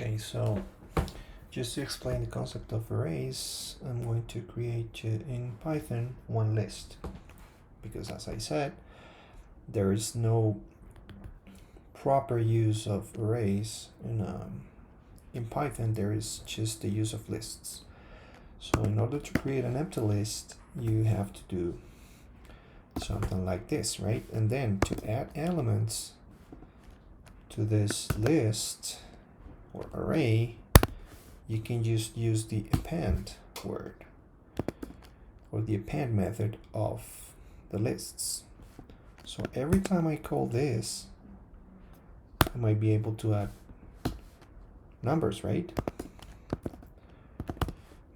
Okay, so just to explain the concept of arrays, I'm going to create in Python one list, because as I said, there is no proper use of arrays in Python. There is just the use of lists. So in order to create an empty list, you have to do something like this, right? And then to add elements to this list or array, you can just use the append word or the append method of the lists. So every time I call this, I might be able to add numbers, right?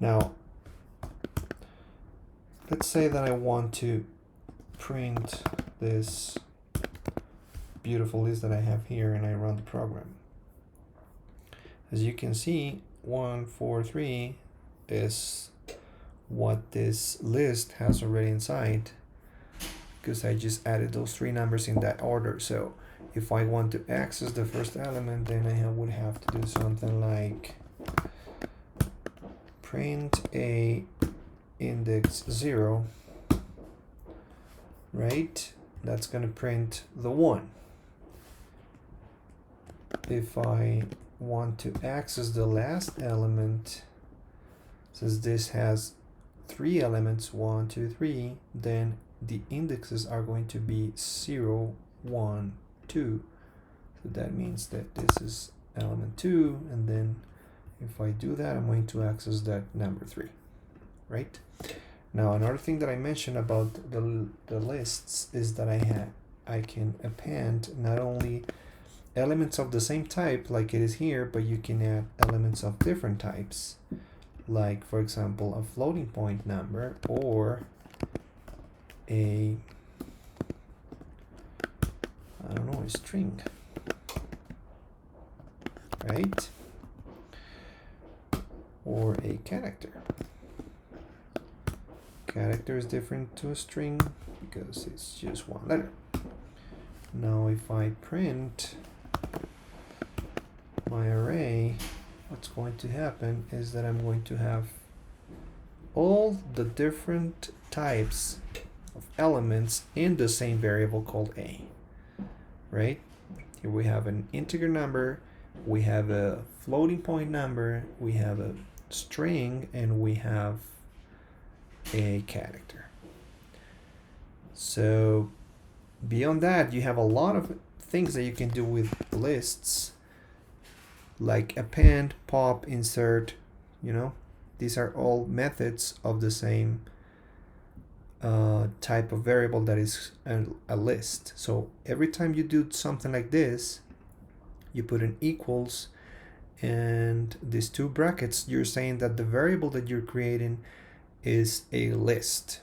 Now, let's say that I want to print this beautiful list that I have here, and I run the program. As you can see, 1, 4, 3 is what this list has already inside, because I just added those 3 numbers in that order. So if I want to access the first element, then I would have to do something like print a index 0, right? That's going to print the 1. If I want to access the last element, since this has 3 elements, 1, 2, 3, then the indexes are going to be 0, 1, 2. So that means that this is element 2, and then if I do that, I'm going to access that number 3, right? Now, another thing that I mentioned about the lists is that I can append not only elements of the same type like it is here, but you can add elements of different types, like for example a floating point number or a string, right? Or a character. Character is different to a string because it's just one letter. Now if I print my array, what's going to happen is that I'm going to have all the different types of elements in the same variable called a, right? Here we have an integer number, we have a floating point number, we have a string, and we have a character. So beyond that, you have a lot of things that you can do with lists, like append, pop, insert. These are all methods of the same type of variable that is a list. So every time you do something like this, you put an equals and these 2 brackets, you're saying that the variable that you're creating is a list.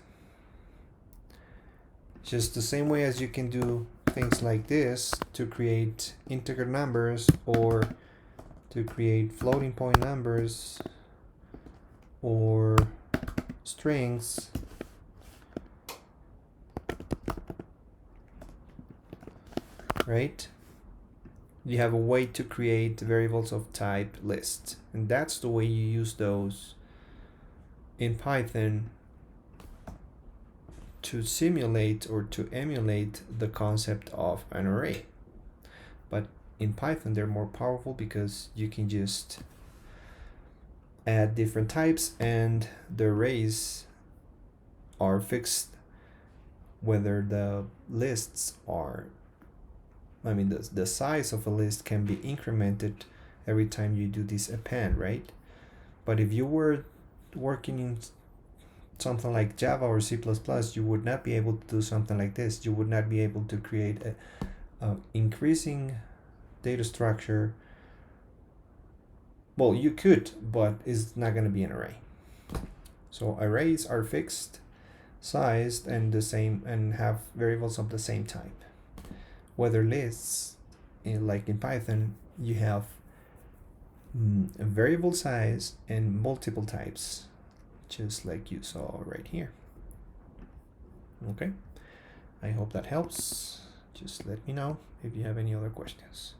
Just the same way as you can do things like this to create integer numbers or to create floating point numbers or strings. Right? You have a way to create variables of type list, and that's the way you use those in Python to simulate or to emulate the concept of an array. But in Python, they're more powerful because you can just add different types, and the arrays are fixed, whether the lists are, the size of a list can be incremented every time you do this append, right? But if you were working in something like Java or C++, you would not be able to do something like this. You would not be able to create a increasing data structure. Well, you could, but it's not going to be an array. So arrays are fixed, sized, and the same, and have variables of the same type. Whether lists, like in Python, you have a variable size and multiple types, just like you saw right here. Okay, I hope that helps. Just let me know if you have any other questions.